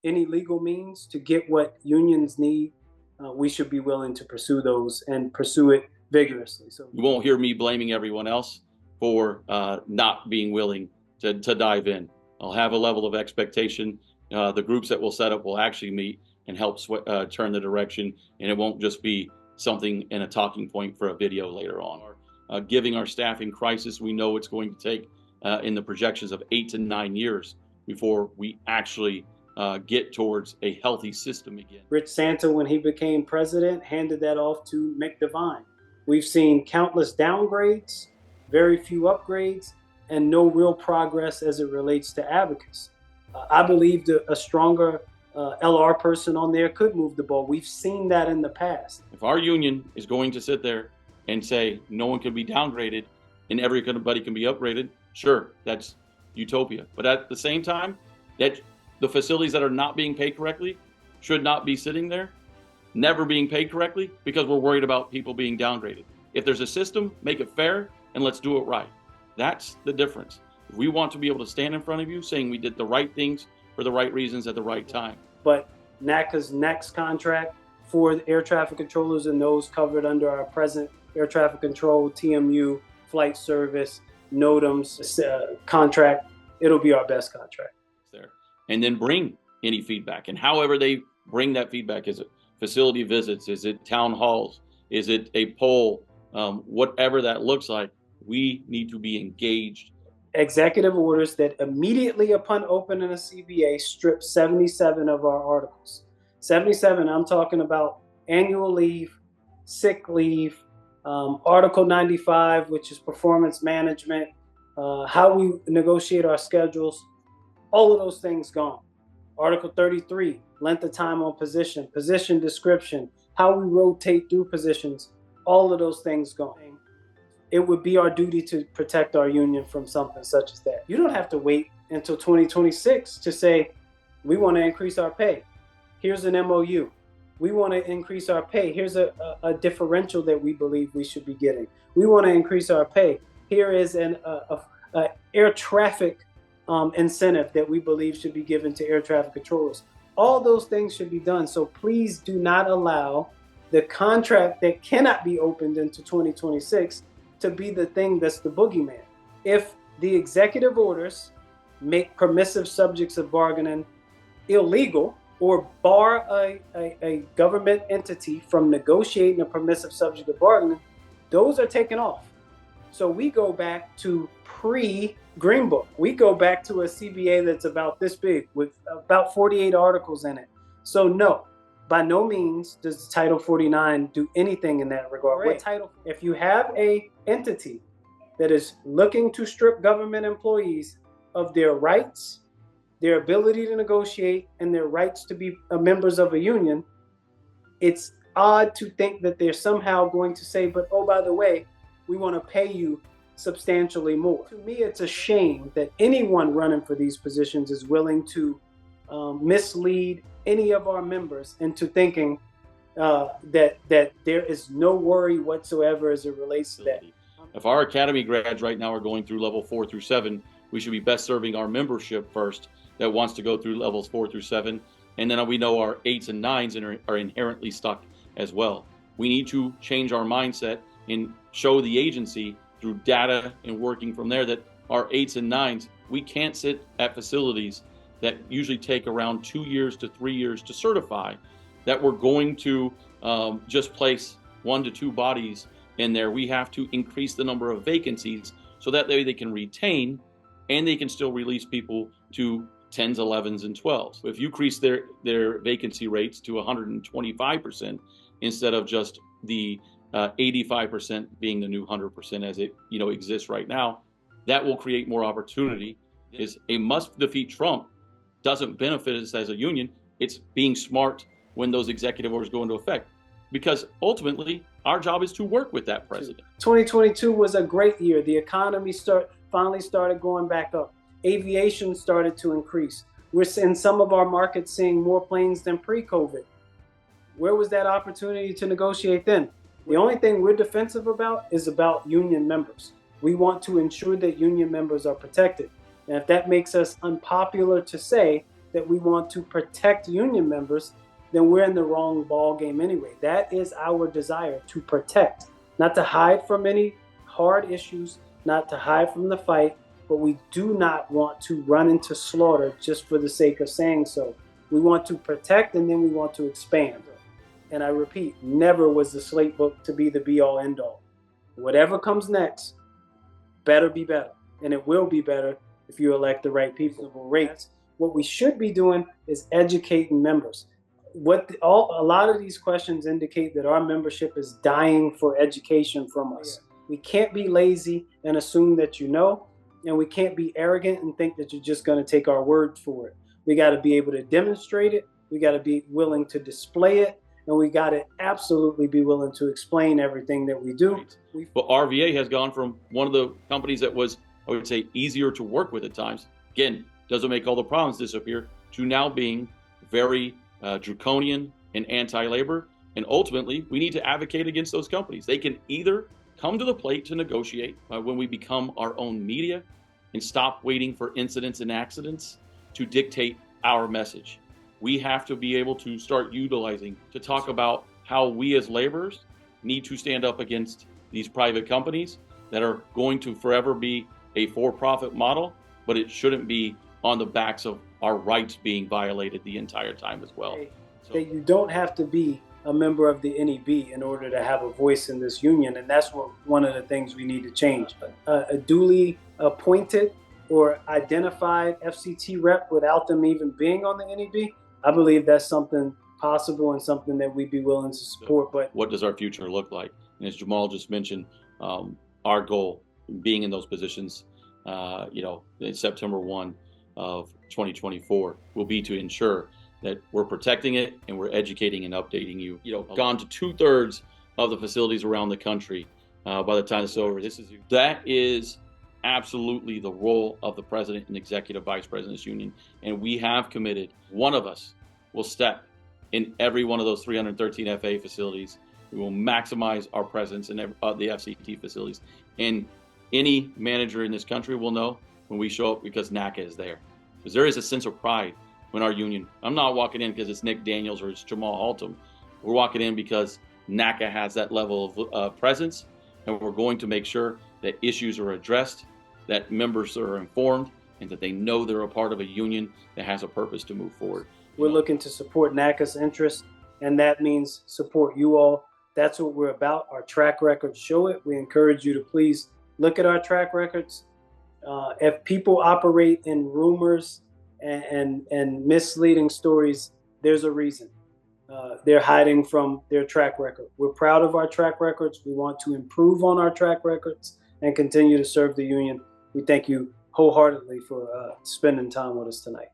any legal means to get what unions need, we should be willing to pursue those and pursue it vigorously. So you won't hear me blaming everyone else for not being willing to dive in. I'll have a level of expectation. The groups that we'll set up will actually meet and help turn the direction, and it won't just be something in a talking point for a video later on. Giving our staff in crisis, we know it's going to take in the projections of 8 to 9 years before we actually get towards a healthy system again. Rich Santa, when he became president, handed that off to Mick Devine. We've seen countless downgrades, very few upgrades, and no real progress as it relates to abacus. I believe that a stronger LR person on there could move the ball. We've seen that in the past. If our union is going to sit there and say no one can be downgraded and everybody can be upgraded, sure, that's utopia. But at the same time, that the facilities that are not being paid correctly should not be sitting there, never being paid correctly, because we're worried about people being downgraded. If there's a system, make it fair and let's do it right. That's the difference. If we want to be able to stand in front of you saying we did the right things for the right reasons at the right time. But NACA's next contract for the air traffic controllers and those covered under our present air traffic control, TMU, flight service, NOTAM's contract, it'll be our best contract. There. And then bring any feedback. And however they bring that feedback, is it facility visits? Is it town halls? Is it a poll? Whatever that looks like, we need to be engaged. Executive orders that immediately upon opening a CBA strip 77 of our articles. 77, I'm talking about annual leave, sick leave, Article 95, which is performance management, how we negotiate our schedules, all of those things gone. Article 33, length of time on position, position description, how we rotate through positions, all of those things gone. It would be our duty to protect our union from something such as that. You don't have to wait until 2026 to say, we want to increase our pay. Here's an MOU. We want to increase our pay. Here's a differential that we believe we should be getting. We want to increase our pay. Here is an air traffic incentive that we believe should be given to air traffic controllers. All those things should be done. So please do not allow the contract that cannot be opened into 2026 to be the thing that's the boogeyman. If the executive orders make permissive subjects of bargaining illegal or bar a government entity from negotiating a permissive subject of bargaining, those are taken off. So we go back to pre-Green Book. We go back to a CBA that's about this big with about 48 articles in it. So no, by no means does Title 49 do anything in that regard. Right. If you have a entity that is looking to strip government employees of their rights, their ability to negotiate, and their rights to be members of a union, it's odd to think that they're somehow going to say, but oh, by the way, we want to pay you substantially more. To me, it's a shame that anyone running for these positions is willing to mislead any of our members into thinking that there is no worry whatsoever as it relates to that. If our academy grads right now are going through level 4 through 7, we should be best serving our membership first that wants to go through levels 4 through 7. And then we know our 8s and 9s are inherently stuck as well. We need to change our mindset and show the agency through data and working from there that our 8s and 9s, we can't sit at facilities that usually take around 2 years to 3 years to certify, that we're going to just place 1 to 2 bodies in there. We have to increase the number of vacancies so that way they can retain and they can still release people to 10s, 11s, and 12s. If you increase their vacancy rates to 125% instead of just the 85% being the new 100% as it exists right now, that will create more opportunity. Is a must defeat Trump doesn't benefit us as a union. It's being smart when those executive orders go into effect, because ultimately our job is to work with that president. 2022 was a great year. The economy finally started going back up. Aviation started to increase. We're in some of our markets seeing more planes than pre-COVID. Where was that opportunity to negotiate then? The only thing we're defensive about is about union members. We want to ensure that union members are protected. And if that makes us unpopular to say, that we want to protect union members, then we're in the wrong ball game anyway. That is our desire, to protect, not to hide from any hard issues, not to hide from the fight, but we do not want to run into slaughter just for the sake of saying so. We want to protect, and then we want to expand. And I repeat, never was the slate book to be the be-all, end-all. Whatever comes next better be better, and it will be better if you elect the right people. Rates. What we should be doing is educating members. A lot of these questions indicate that our membership is dying for education from us. We can't be lazy and assume that you know, and we can't be arrogant and think that you're just going to take our word for it. We got to be able to demonstrate it. We got to be willing to display it, and we got to absolutely be willing to explain everything that we do. But RVA has gone from one of the companies that was, I would say, easier to work with at times, again, doesn't make all the problems disappear, to now being very draconian and anti-labor. And ultimately, we need to advocate against those companies. They can either come to the plate to negotiate when we become our own media and stop waiting for incidents and accidents to dictate our message. We have to be able to start utilizing to talk about how we as laborers need to stand up against these private companies that are going to forever be a for-profit model, but it shouldn't be on the backs of our rights being violated the entire time as well. That you don't have to be a member of the NEB in order to have a voice in this union, and that's one of the things we need to change. A duly appointed or identified FCT rep without them even being on the NEB, I believe that's something possible and something that we'd be willing to support. But what does our future look like? And as Jamal just mentioned, our goal being in those positions, in September 1 of 2024 will be to ensure that we're protecting it and we're educating and updating you. Gone to 2/3 of the facilities around the country by the time it's over. That is absolutely the role of the president and executive vice president's union. And we have committed, one of us will step in every one of those 313 FA facilities. We will maximize our presence in the FCT facilities. And any manager in this country will know when we show up because NACA is there. Because there is a sense of pride when our union, I'm not walking in because it's Nick Daniels or it's Daniels-Haltom. We're walking in because NACA has that level of presence, and we're going to make sure that issues are addressed, that members are informed, and that they know they're a part of a union that has a purpose to move forward. We're looking to support NACA's interests, and that means support you all. That's what we're about. Our track records show it. We encourage you to please look at our track records. If people operate in rumors and misleading stories, there's a reason. They're hiding from their track record. We're proud of our track records. We want to improve on our track records and continue to serve the union. We thank you wholeheartedly for spending time with us tonight.